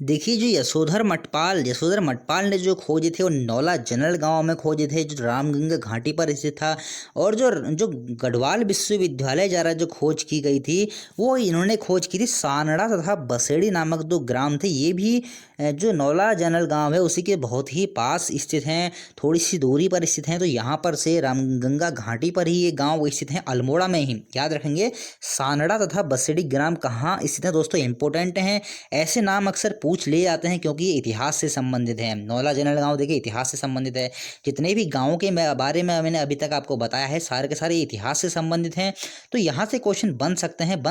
देखिए जो यशोधर मठपाल ने जो खोजे थे वो नौला जनरल गांव में खोजे थे जो रामगंगा घाटी पर स्थित था। और जो गढ़वाल विश्वविद्यालय द्वारा जो खोज की गई थी वो इन्होंने खोज की थी सानड़ा तथा बसेड़ी नामक दो ग्राम थे। ये भी जो नौला जनरल गांव है उसी के बहुत ही पास स्थित हैं, थोड़ी सी दूरी पर स्थित हैं। तो यहाँ पर से रामगंगा घाटी पर ही ये गाँव स्थित हैं, अल्मोड़ा में ही। याद रखेंगे सानड़ा तथा बसेड़ी ग्राम कहाँ स्थित हैं दोस्तों, इंपॉर्टेंट हैं। ऐसे नाम अक्सर पूछ ले जाते हैं क्योंकि ये इतिहास से संबंधित है। नौला जनरल गांव देखिए इतिहास से संबंधित है। जितने भी गांवों के बारे में मैंने अभी तक आपको बताया है सारे के सारे इतिहास से संबंधित हैं। तो यहाँ से क्वेश्चन बन सकते हैं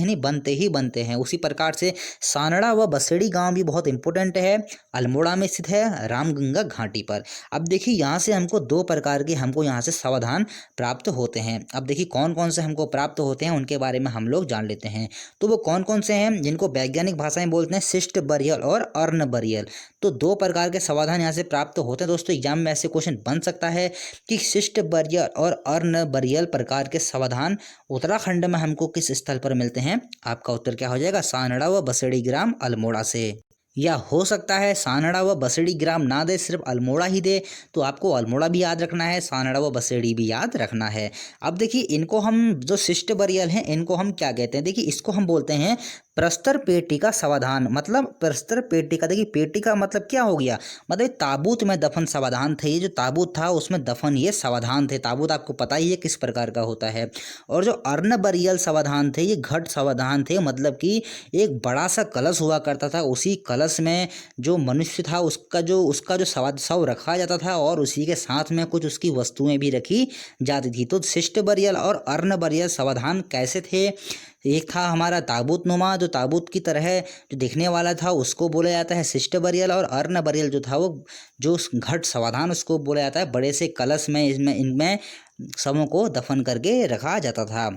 नहीं, बनते हैं। उसी प्रकार से सानड़ा व बसेड़ी गांव भी बहुत इंपॉर्टेंट है, अल्मोड़ा में स्थित है, रामगंगा घाटी पर। अब देखिए यहाँ से हमको दो प्रकार के हमको यहाँ से समाधान प्राप्त होते हैं। अब देखिए कौन कौन से हमको प्राप्त होते हैं उनके बारे में हम लोग जान लेते हैं। तो वो कौन कौन से हैं जिनको वैज्ञानिक भाषा में बोलते हैं शिष्ट बरियल और अर्ण बरियल। तो दो प्रकार के समाधान यहाँ से प्राप्त होते हैं दोस्तों। एग्जाम में ऐसे क्वेश्चन बन सकता है कि शिष्ट बरियल और अर्ण बरियल प्रकार के समाधान उत्तराखंड में हमको किस स्थल पर मिलते हैं। आपका उत्तर क्या हो जाएगा, सानड़ा व बसेड़ी ग्राम अल्मोड़ा से। या हो सकता है सानड़ा व बसेड़ी ग्राम ना दे, सिर्फ अल्मोड़ा ही दे, तो आपको अल्मोड़ा भी याद रखना है, सानड़ा व बसेड़ी भी याद रखना है। अब देखिए इनको हम जो शिष्ट बरियल हैं इनको हम क्या कहते हैं, देखिए इसको हम बोलते हैं प्रस्तर पेटिका समाधान। मतलब प्रस्तर पेटिका, देखिए पेटिका मतलब क्या हो गया, मतलब ताबूत में दफन समाधान थे। ये जो ताबूत था उसमें दफन ये समाधान थे। ताबूत आपको पता ही है किस प्रकार का होता है। और जो अर्ण बरियल समाधान थे ये घट समाधान थे, मतलब कि एक बड़ा सा कलश हुआ करता था, उसी कलश में जो मनुष्य था उसका जो शव रखा जाता था और उसी के साथ में कुछ उसकी वस्तुएं भी रखी जाती थी। तो शिष्ट बरियल और अर्ण बरियल समाधान कैसे थे, एक था हमारा ताबूत नुमा, जो ताबूत की तरह जो दिखने वाला था उसको बोला जाता है शिष्ट बरियल, और अर्ण बरियल जो था वो जो घट समाधान उसको बोला जाता है बड़े से कलश में इनमें शवों को दफन करके रखा जाता था।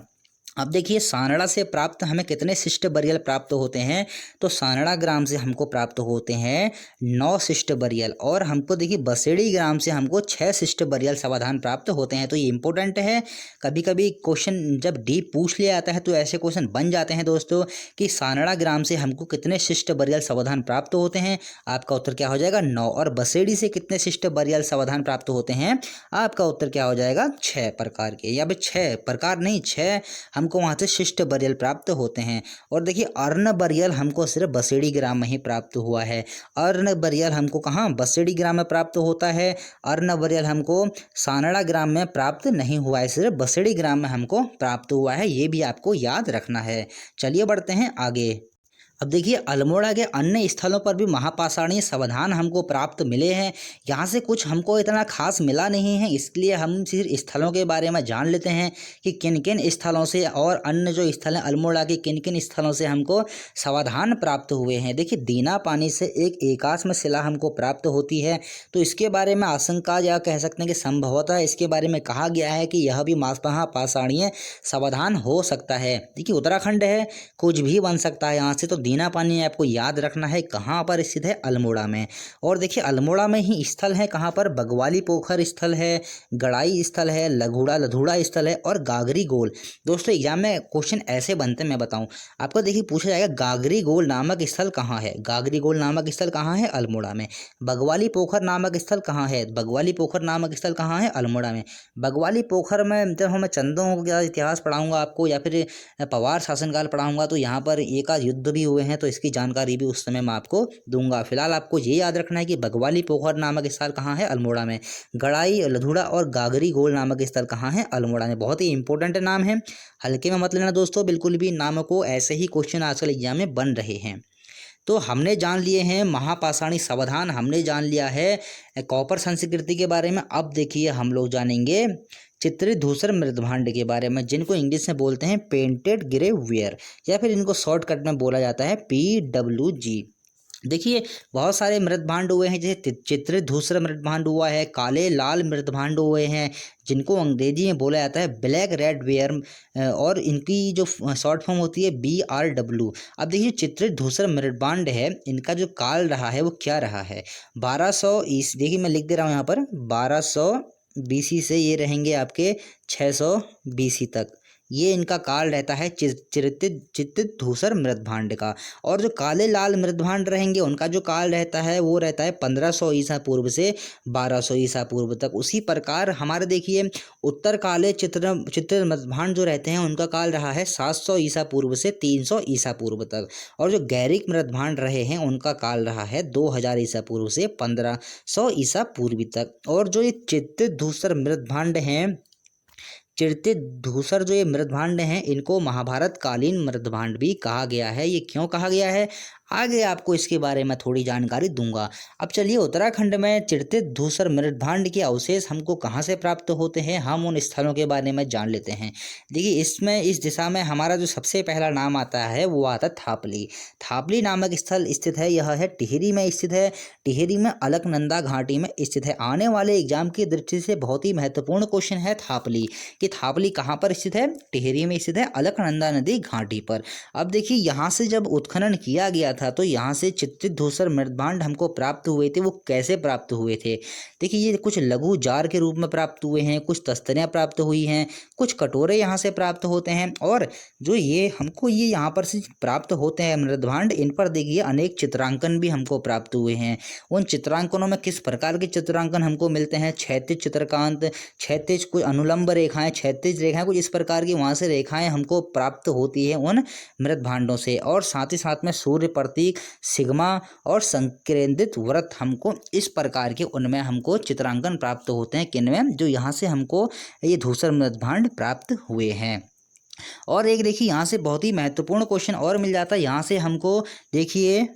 अब देखिए सानड़ा से प्राप्त हमें कितने शिष्ट बरियल प्राप्त होते हैं, तो सानड़ा ग्राम से हमको प्राप्त होते हैं 9 शिष्ट बरियल, और हमको देखिए बसेड़ी ग्राम से हमको 6 शिष्ट बरियल समाधान प्राप्त होते हैं। तो ये इंपॉर्टेंट है, कभी कभी क्वेश्चन जब डीप पूछ लिया जाता है तो ऐसे क्वेश्चन बन जाते हैं दोस्तों कि सानड़ा ग्राम से हमको कितने शिष्ट बरियल समाधान प्राप्त होते हैं। आपका उत्तर क्या हो जाएगा, 9। और बसेड़ी से कितने शिष्ट बरियल समाधान प्राप्त होते हैं, आपका उत्तर क्या हो जाएगा, 6 प्रकार के। या फिर 6 प्रकार नहीं, 6 हमको वहाँ से शिष्ट बरियल प्राप्त होते हैं। और देखिए अर्ण बरियल हमको सिर्फ बसेड़ी ग्राम में ही प्राप्त हुआ है। अर्ण बरियल हमको कहाँ, बसेड़ी ग्राम में प्राप्त होता है। अर्ण बरियल हमको सानड़ा ग्राम में प्राप्त नहीं हुआ है, सिर्फ बसेड़ी ग्राम में हमको प्राप्त हुआ है। ये भी आपको याद रखना है। चलिए बढ़ते हैं आगे। अब देखिए अल्मोड़ा के अन्य स्थलों पर भी महापाषाणीय समाधान हमको प्राप्त मिले हैं। यहाँ से कुछ हमको इतना खास मिला नहीं है, इसलिए हम सिर्फ स्थलों के बारे में जान लेते हैं कि किन किन स्थलों से और अन्य जो स्थल हैं अल्मोड़ा के किन किन स्थलों से हमको समाधान प्राप्त हुए हैं। देखिए दीना पानी से एक एकाश्म शिला हमको प्राप्त होती है, तो इसके बारे में आशंका या कह सकते हैं कि संभवतः इसके बारे में कहा गया है कि यह भी महापाषाणीय समाधान हो सकता है। देखिए उत्तराखंड है, कुछ भी बन सकता है यहाँ से। तो दीना पानी आपको याद रखना है कहाँ पर स्थित है, अल्मोड़ा में। और देखिए अल्मोड़ा में ही स्थल है कहाँ पर, बगवाली पोखर स्थल है, गड़ाई स्थल है, लधूड़ा स्थल है और गागरी गोल। दोस्तों एग्जाम में क्वेश्चन ऐसे बनते हैं, मैं बताऊं आपको। देखिए पूछा जाएगा गागरी गोल नामक स्थल कहाँ है, गागरी गोल नामक स्थल कहाँ है, अल्मोड़ा में। बगवाली पोखर नामक स्थल कहाँ है, बगवाली पोखर नामक स्थल कहाँ है, अल्मोड़ा में। बगवाली पोखर में जब मैं चंदों का इतिहास पढ़ाऊंगा आपको या फिर पवार शासनकाल पढ़ाऊंगा तो यहाँ पर एक आध युद्ध भी हुए हैं, तो इसकी जानकारी भी उस समय मैं आपको दूंगा। फिलहाल आपको ये याद रखना है कि बगवाली पोखर नामक स्थल कहाँ है, अल्मोड़ा में। गड़ाई, लधूड़ा और गागरी गोल नामक स्थल कहाँ है, अल्मोड़ा में। बहुत ही इंपॉर्टेंट नाम है, हल्के में मत लेना दोस्तों बिल्कुल भी। नामों को ऐसे ही क्वेश्चन आजकल एग्जाम में बन रहे हैं। तो हमने जान लिए हैं महापाषाणी समाधान, हमने जान लिया है कॉपर संस्कृति के बारे में। अब देखिए हम लोग जानेंगे चित्रित धूसर मृदभांड के बारे में, जिनको इंग्लिश में बोलते हैं पेंटेड ग्रेववेयर, या फिर इनको शॉर्टकट में बोला जाता है PWG। देखिए बहुत सारे मृदभांड हुए हैं, जैसे चित्रित धूसर मृदभांड हुआ है, काले लाल मृदभांड हुए हैं जिनको अंग्रेजी में बोला जाता है ब्लैक रेड वेयर, और इनकी जो शॉर्ट फॉर्म होती है BRW। अब देखिए चित्रित धूसर मृदभांड है, इनका जो काल रहा है वो क्या रहा है, 1200 ईस्वी। देखिए मैं लिख दे रहा हूँ यहाँ पर 1200 BC से ये रहेंगे आपके 600 BC तक, ये इनका काल रहता है चित्रित धूसर मृदभांड का। और जो काले लाल मृदभांड रहेंगे उनका जो काल रहता है वो रहता है 1500 ईसा पूर्व से 1200 ईसा पूर्व तक। उसी प्रकार हमारे देखिए उत्तर काले चित्र मृदभांड जो रहते हैं उनका काल रहा है 700 ईसा पूर्व से 300 ईसा पूर्व तक। और जो गैरिक मृदभांड रहे हैं उनका काल रहा है 2000 ईसा पूर्व से 1500 ईसा पूर्व तक। और जो ये चित्रित धूसर मृदभांड हैं, चिरते धूसर जो ये मृदभांड हैं इनको महाभारत कालीन मृदभांड भी कहा गया है। ये क्यों कहा गया है, आगे आपको इसके बारे में थोड़ी जानकारी दूंगा। अब चलिए, उत्तराखंड में चिरते धूसर मृदभांड के अवशेष हमको कहाँ से प्राप्त होते हैं, हम उन स्थलों के बारे में जान लेते हैं। देखिए, इसमें इस दिशा में हमारा जो सबसे पहला नाम आता है वो आता है थापली। थापली नामक स्थल स्थित है, यह है टिहरी में स्थित है। टिहरी में अलकनंदा घाटी में स्थित है। आने वाले एग्जाम की दृष्टि से बहुत ही महत्वपूर्ण क्वेश्चन है थापली, कि थापली कहाँ पर स्थित है, टिहरी में स्थित है, अलकनंदा नदी घाटी पर। अब देखिए, यहाँ से जब उत्खनन किया गया था तो यहाँ से चित्रित धूसर मृदभांड हमको प्राप्त हुए थे। वो कैसे प्राप्त हुए थे, देखिए, ये कुछ लघु जार के रूप में प्राप्त हुए हैं, कुछ तस्तरियाँ प्राप्त हुई हैं, कुछ कटोरे यहाँ से प्राप्त होते हैं। और जो ये हमको ये यहाँ पर से प्राप्त होते हैं मृदभांड, इन पर देखिए अनेक चित्रांकन भी हमको प्राप्त हुए हैं। उन चित्रांकनों में किस प्रकार के चित्रांकन हमको मिलते हैं, क्षैतिज चित्रकांत, क्षैतिज कोई अनुलंब रेखाएं, क्षैतिज रेखाएं, कुछ इस प्रकार की वहाँ से रेखाएं हमको प्राप्त होती है उन मृदभांडों से। और साथ ही साथ में सूर्य प्रतीक, सिग्मा और संकेंद्रित वृत्त, हमको इस प्रकार के उनमें हमको चित्रांकन प्राप्त होते हैं। किनमें, जो यहाँ से हमको ये धूसर मृदभांड प्राप्त हुए हैं। और एक देखिए, यहाँ से बहुत ही महत्वपूर्ण क्वेश्चन और मिल जाता है। यहाँ से हमको देखिए,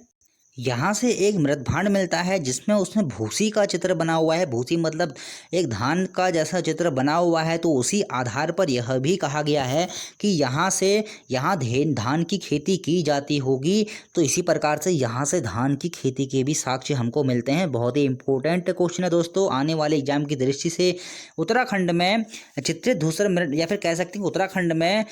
यहाँ से एक मृदभांड मिलता है जिसमें उसमें भूसी का चित्र बना हुआ है। भूसी मतलब एक धान का जैसा चित्र बना हुआ है। तो उसी आधार पर यह भी कहा गया है कि यहाँ से यहाँ धान की खेती की जाती होगी। तो इसी प्रकार से यहाँ से धान की खेती के भी साक्ष्य हमको मिलते हैं। बहुत ही इंपॉर्टेंट क्वेश्चन है दोस्तों, आने वाले एग्जाम की दृष्टि से। उत्तराखंड में चित्रित धूसर मृद, या फिर कह सकते हैं उत्तराखंड में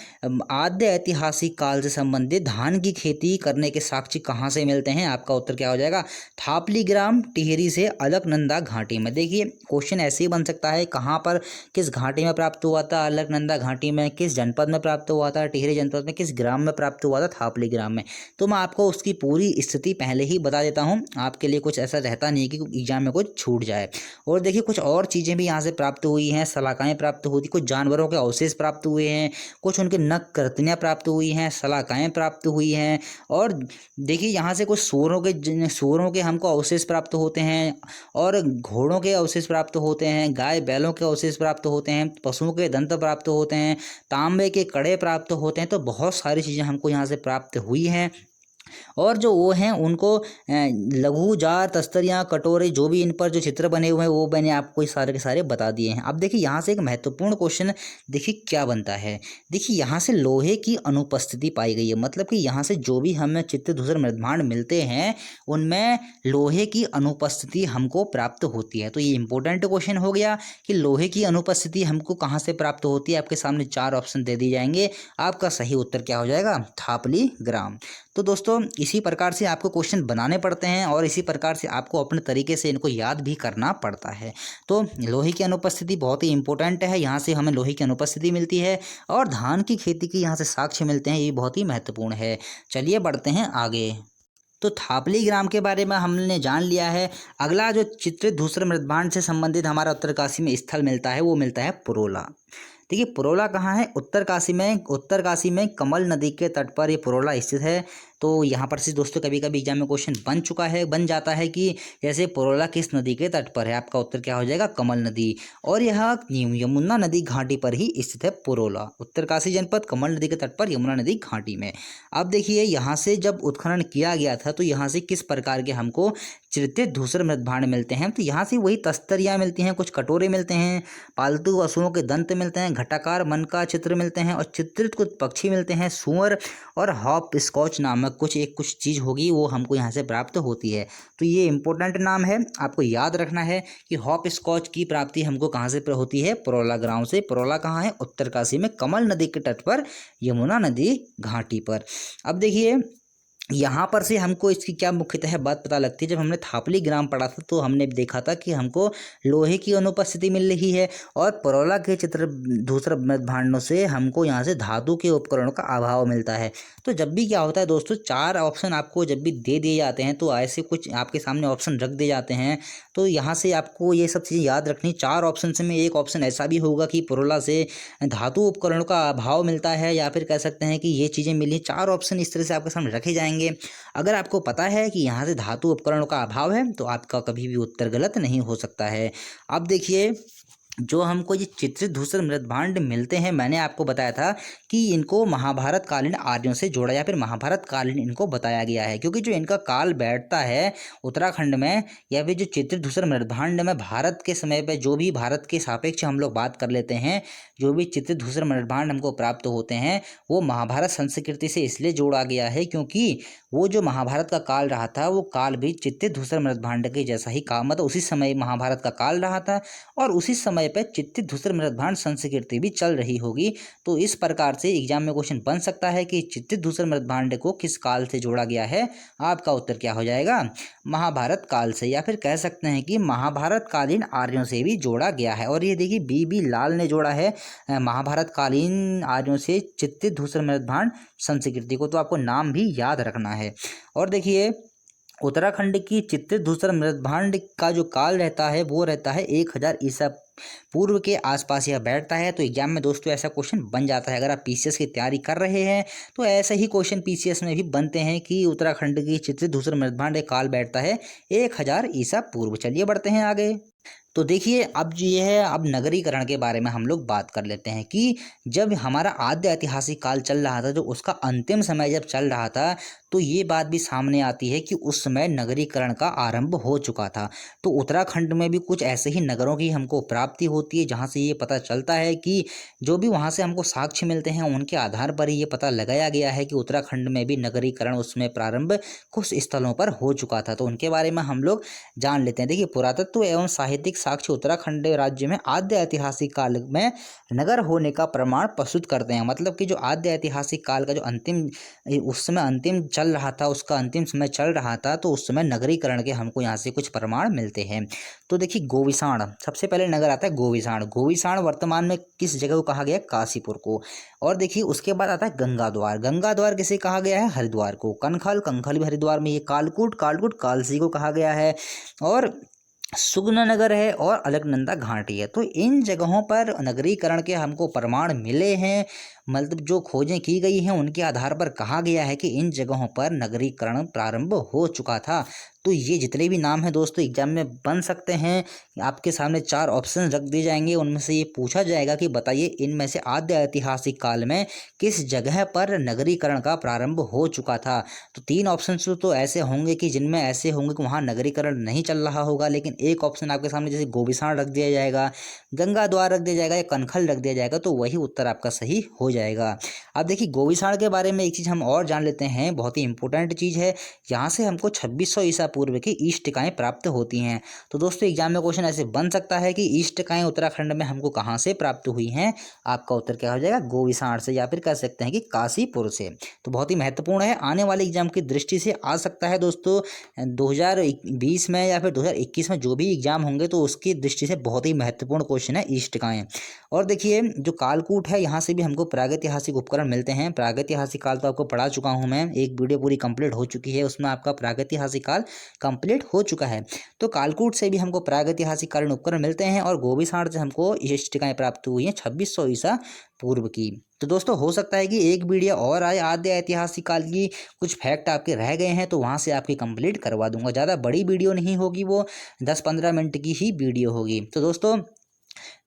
आद्य ऐतिहासिक काल से संबंधित धान की खेती करने के साक्ष्य कहाँ से मिलते हैं, आपका उत्तर क्या हो जाएगा, थापली ग्राम, टिहरी से अलकनंदा घाटी में। देखिए, क्वेश्चन ऐसे ही बन सकता है, कहाँ पर किस घाटी में प्राप्त हुआ था, अलकनंदा घाटी में किस जनपद में प्राप्त हुआ था, टिहरी जनपद में किस ग्राम में प्राप्त हुआ था, थापली ग्राम में। तो मैं आपको उसकी पूरी स्थिति पहले ही बता देता हूँ, आपके लिए कुछ ऐसा रहता नहीं कि एग्जाम में कुछ छूट जाए। और देखिए, कुछ और चीज़ें भी यहाँ से प्राप्त हुई हैं, सलाखाएँ प्राप्त हुई थी, कुछ जानवरों के अवशेष प्राप्त हुए हैं, कुछ उनके नख कर्तनियाँ प्राप्त हुई हैं, सलाखाएँ प्राप्त हुई हैं। और देखिए, यहाँ से कुछ सूअरों के हमको अवशेष प्राप्त होते हैं, और घोड़ों के अवशेष प्राप्त होते हैं, गाय बैलों के अवशेष प्राप्त होते हैं, पशुओं के दंत प्राप्त होते हैं, तांबे के कड़े प्राप्त होते हैं। तो बहुत सारी चीज़ें हमको यहाँ से प्राप्त हुई हैं। और जो वो हैं उनको लघु जार, तस्तरियाँ, कटोरे, जो भी इन पर जो चित्र बने हुए हैं वो मैंने आपको ये सारे के सारे बता दिए हैं। अब देखिए, यहाँ से एक महत्वपूर्ण क्वेश्चन देखिए क्या बनता है। देखिए, यहाँ से लोहे की अनुपस्थिति पाई गई है, मतलब कि यहाँ से जो भी हमें चित्रित धूसर मृदभांड मिलते हैं उनमें लोहे की अनुपस्थिति हमको प्राप्त होती है। तो ये इंपॉर्टेंट क्वेश्चन हो गया कि लोहे की अनुपस्थिति हमको कहाँ से प्राप्त होती है। आपके सामने 4 ऑप्शन दे दिए जाएंगे, आपका सही उत्तर क्या हो जाएगा, थापली ग्राम। तो दोस्तों, इसी प्रकार से आपको क्वेश्चन बनाने पड़ते हैं और इसी प्रकार से आपको अपने तरीके से इनको याद भी करना पड़ता है। तो लोहे की अनुपस्थिति बहुत ही इंपॉर्टेंट है, यहाँ से हमें लोहे की अनुपस्थिति मिलती है और धान की खेती की यहाँ से साक्ष्य मिलते हैं, ये बहुत ही महत्वपूर्ण है। चलिए बढ़ते हैं आगे। तो थापली ग्राम के बारे में हमने जान लिया है। अगला जो चित्रित धूसर मृदभांड से संबंधित हमारा उत्तरकाशी में स्थल मिलता है वो मिलता है पुरोला। देखिए, पुरोला कहाँ है, उत्तरकाशी में कमल नदी के तट पर ये पुरोला स्थित है। तो यहाँ पर से दोस्तों कभी कभी एग्जाम में क्वेश्चन बन जाता है कि जैसे पुरोला किस नदी के तट पर है, आपका उत्तर क्या हो जाएगा, कमल नदी। और यह यमुना नदी घाटी पर ही स्थित है पुरोला, उत्तरकाशी जनपद, कमल नदी के तट पर, यमुना नदी घाटी में। अब देखिए, यहाँ से जब उत्खनन किया गया था तो यहाँ से किस प्रकार के हमको चित्रित धूसर मृदभांड मिलते हैं। तो यहाँ से वही तस्तरियाँ मिलती हैं, कुछ कटोरे मिलते हैं, पालतू पशुओं के दंत मिलते हैं, घटाकार मन का चित्र मिलते हैं, और चित्रित कुछ पक्षी मिलते हैं, सूअर और हॉप स्कॉच नामक कुछ चीज़ होगी वो हमको यहाँ से प्राप्त होती है। तो ये इंपॉर्टेंट नाम है, आपको याद रखना है कि हॉप स्कॉच की प्राप्ति हमको कहाँ से होती है, पुरोला ग्राम से। पुरोला कहाँ है, उत्तरकाशी में, कमल नदी के तट पर, यमुना नदी घाटी पर। अब देखिए, यहाँ पर से हमको इसकी क्या मुख्यतः बात पता लगती है। जब हमने थापली ग्राम पढ़ा था तो हमने देखा था कि हमको लोहे की अनुपस्थिति मिल रही है और पुरोला के चित्र धूसर मृदभांडों से हमको यहाँ से धातु के उपकरणों का अभाव मिलता है। तो जब भी क्या होता है दोस्तों, 4 ऑप्शन आपको जब भी दे दिए जाते हैं तो ऐसे कुछ आपके सामने ऑप्शन रख दिए जाते हैं। तो यहाँ से आपको ये सब चीज़ें याद रखनी। 4 ऑप्शन से में एक ऑप्शन ऐसा भी होगा कि पुरोला से धातु उपकरणों का अभाव मिलता है, या फिर कह सकते हैं कि ये चीज़ें मिली। 4 ऑप्शन इस तरह से आपके सामने रखे जाएंगे। अगर आपको पता है कि यहाँ से धातु उपकरणों का अभाव है तो आपका कभी भी उत्तर गलत नहीं हो सकता है। अब देखिए, जो हमको ये चित्रित धूसर मृदभांड मिलते हैं, मैंने आपको बताया था कि इनको महाभारत कालीन आर्यों से जोड़ा या फिर महाभारत कालीन इनको बताया गया है, क्योंकि जो इनका काल बैठता है उत्तराखंड में या फिर जो चित्रित धूसर मृदभांड में भारत के समय पे जो भी भारत के सापेक्ष हम लोग बात कर लेते हैं, जो भी चित्रित धूसर मृदभांड हमको प्राप्त होते हैं वो महाभारत संस्कृति से इसलिए जोड़ा गया है क्योंकि वो जो महाभारत का काल रहा था वो काल भी चित्रित धूसर मृदभांड के जैसा ही काल, मतलब उसी समय महाभारत का काल रहा था और उसी समय पे चित्रित धूसर मृदभांड संस्कृति भी चल रही होगी। तो इस प्रकार से एग्जाम में क्वेश्चन बन सकता है कि चित्रित धूसर मृदभांड को किस काल से जोड़ा गया है। आपका उत्तर क्या हो जाएगा? महाभारत काल से, या फिर कह सकते हैं कि महाभारत कालीन आर्यों से भी जोड़ा गया है। और ये देखिए बी लाल ने जोड़ा है महाभारत कालीन आर्यों से चित्रित धूसर मृदभांड संस्कृति को, तो आपको नाम भी याद रखना है। और देखिए उत्तराखंड की चित्रित धूसर मृदभांड का जो काल रहता है वो रहता है 1000 ईसा पूर्व के आसपास यह बैठता है। तो एग्जाम में दोस्तों ऐसा क्वेश्चन बन जाता है। अगर आप पीसीएस की तैयारी कर रहे हैं तो ऐसे ही क्वेश्चन पीसीएस में भी बनते हैं कि उत्तराखंड की चित्रित धूसर मृदभांड का काल बैठता है 1000 ईसा पूर्व। चलिए बढ़ते हैं आगे। तो देखिए अब जो ये है, अब नगरीकरण के बारे में हम लोग बात कर लेते हैं कि जब हमारा आद्य ऐतिहासिक काल चल रहा था, जो उसका अंतिम समय जब चल रहा था, तो ये बात भी सामने आती है कि उस समय नगरीकरण का आरंभ हो चुका था। तो उत्तराखंड में भी कुछ ऐसे ही नगरों की हमको प्राप्ति होती है जहाँ से ये पता चलता है कि जो भी वहाँ से हमको साक्ष्य मिलते हैं उनके आधार पर ही ये पता लगाया गया है कि उत्तराखंड में भी नगरीकरण उसमें प्रारंभ कुछ स्थलों पर हो चुका था। तो उनके बारे में हम लोग जान लेते हैं। देखिए पुरातत्व एवं साहित्यिक साक्ष्य उत्तराखंड राज्य में आद्य ऐतिहासिक काल में नगर होने का प्रमाण प्रस्तुत करते हैं। मतलब कि जो आद्य ऐतिहासिक काल का जो अंतिम उस समय अंतिम चल रहा था, उसका अंतिम समय चल रहा था, तो उस समय नगरीकरण के हमको यहाँ से कुछ प्रमाण मिलते हैं। तो देखिए गोविसाण सबसे पहले नगर आता है गोविसाण। गोविसाण वर्तमान में किस जगह को कहा गया है? काशीपुर को। और देखिए उसके बाद आता है गंगाद्वार। गंगाद्वार किसे कहा गया है? हरिद्वार को। कनखल, कंखल भी हरिद्वार में। ये कालकूट, कालकूट कालसी को कहा गया है। और सुगनानगर है और अलकनंदा घाटी है। तो इन जगहों पर नगरीकरण के हमको प्रमाण मिले हैं, मतलब जो खोजें की गई हैं उनके आधार पर कहा गया है कि इन जगहों पर नगरीकरण प्रारंभ हो चुका था। तो ये जितने भी नाम हैं दोस्तों एग्जाम में बन सकते हैं। आपके सामने 4 ऑप्शन रख दिए जाएंगे, उनमें से ये पूछा जाएगा कि बताइए इनमें से आद्य ऐतिहासिक काल में किस जगह पर नगरीकरण का प्रारंभ हो चुका था। तो 3 ऑप्शन तो ऐसे होंगे कि जिनमें ऐसे होंगे कि वहाँ नगरीकरण नहीं चल रहा होगा, लेकिन एक ऑप्शन आपके सामने जैसे गोविसाण रख दिया जाएगा, गंगाद्वार रख दिया जाएगा या कनखल रख दिया जाएगा, तो वही उत्तर आपका सही हो जाएगा। अब देखिए गोविसाण के बारे में एक चीज़ हम और जान लेते हैं, बहुत ही इंपॉर्टेंट चीज़ है। यहाँ से हमको 2600 ईसा पूर्व की ईस्ट टिकाएँ प्राप्त होती हैं। तो दोस्तों एग्जाम में क्वेश्चन ऐसे बन सकता है कि ईस्ट टिकाएँ उत्तराखंड में हमको कहाँ से प्राप्त हुई हैं? आपका उत्तर क्या हो जाएगा? गोविसाण से, या फिर कह सकते हैं कि काशीपुर से। तो बहुत ही महत्वपूर्ण है, आने वाले एग्जाम की दृष्टि से आ सकता है दोस्तों। 2020 में या फिर 2021 में जो भी एग्जाम होंगे तो उसकी दृष्टि से बहुत ही महत्वपूर्ण क्वेश्चन है ईस्ट टिकाएँ। और देखिए जो कालकूट है यहाँ से भी हमको प्रागैतिहासिक उपकरण मिलते हैं। प्रागैतिहासिक काल तो आपको पढ़ा चुका हूँ मैं, एक वीडियो पूरी कंप्लीट हो चुकी है, उसमें आपका प्रागैतिहासिक काल कंप्लीट हो चुका है। तो कालकूट से भी हमको प्रागैतिहासिक कालीन उपकरण मिलते हैं और गोविसाण से हमको ईस्ट टिकाएँ प्राप्त हुई हैं 2600 ईसा पूर्व की। तो दोस्तों हो सकता है कि एक वीडियो और आए आद्य ऐतिहासिक काल की, कुछ फैक्ट आपके रह गए हैं तो वहाँ से आपकी कंप्लीट करवा दूंगा। ज़्यादा बड़ी वीडियो नहीं होगी, वो 10-15 मिनट की ही वीडियो होगी। तो दोस्तों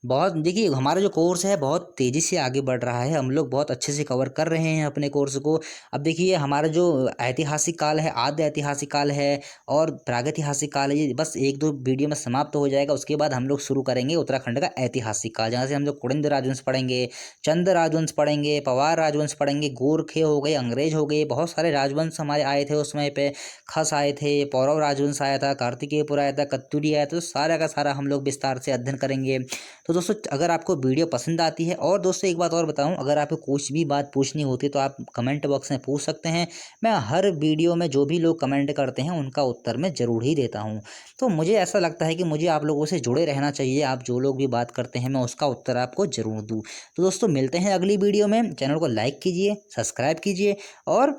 बहुत देखिए हमारा जो कोर्स है बहुत तेज़ी से आगे बढ़ रहा है, हम लोग बहुत अच्छे से कवर कर रहे हैं अपने कोर्स को। अब देखिए हमारा जो ऐतिहासिक काल है, आद्य ऐतिहासिक काल है और प्रागैतिहासिक काल है, ये बस 1-2 वीडियो में समाप्त हो जाएगा। उसके बाद हम लोग शुरू करेंगे उत्तराखंड का ऐतिहासिक काल, जहाँ से हम लोग कुड़िंद राजवंश पढ़ेंगे, चंद राजवंश पढ़ेंगे, पवार राजवंश पढ़ेंगे, गोरखे हो गए, अंग्रेज हो गए, बहुत सारे राजवंश हमारे आए थे उस समय पे। खस आए थे, पौरव राजवंश आया था, कार्तिकेयपुर आया था, कत्तूरी आया था। तो सारा का सारा हम लोग विस्तार से अध्ययन करेंगे। तो दोस्तों अगर आपको वीडियो पसंद आती है, और दोस्तों एक बात और बताऊं, अगर आपको कुछ भी बात पूछनी होती है तो आप कमेंट बॉक्स में पूछ सकते हैं। मैं हर वीडियो में जो भी लोग कमेंट करते हैं उनका उत्तर मैं ज़रूर ही देता हूं। तो मुझे ऐसा लगता है कि मुझे आप लोगों से जुड़े रहना चाहिए, आप जो लोग भी बात करते हैं मैं उसका उत्तर आपको ज़रूर दूँ। तो दोस्तों मिलते हैं अगली वीडियो में। चैनल को लाइक कीजिए, सब्सक्राइब कीजिए और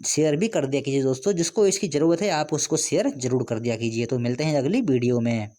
शेयर भी कर दिया कीजिए दोस्तों, जिसको इसकी ज़रूरत है आप उसको शेयर ज़रूर कर दिया कीजिए। तो मिलते हैं अगली वीडियो में।